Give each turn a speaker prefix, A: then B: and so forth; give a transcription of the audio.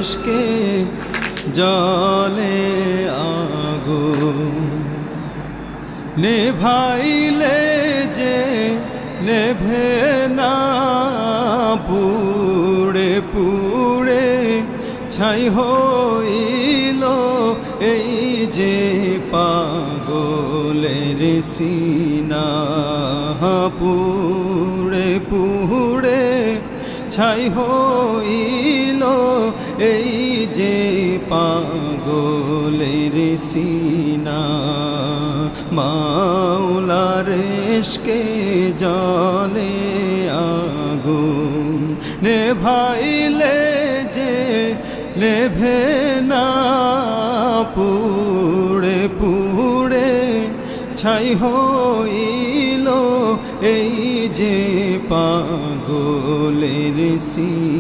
A: ইশকে জলে আগুন নেভাইলে যে নেভে না, পুড়ে পুড়ে ছাই হইল এই যে পাগলের সিনা। পুড়ে পুড়ে ছাই হইল এই যে পাগলের সিনা। মাওলার ইশকে জলে আগুন নেভাইলে যে নেভে না, পুড়ে পুড়ে ছাই হইল এই যে পাগলের সিনা।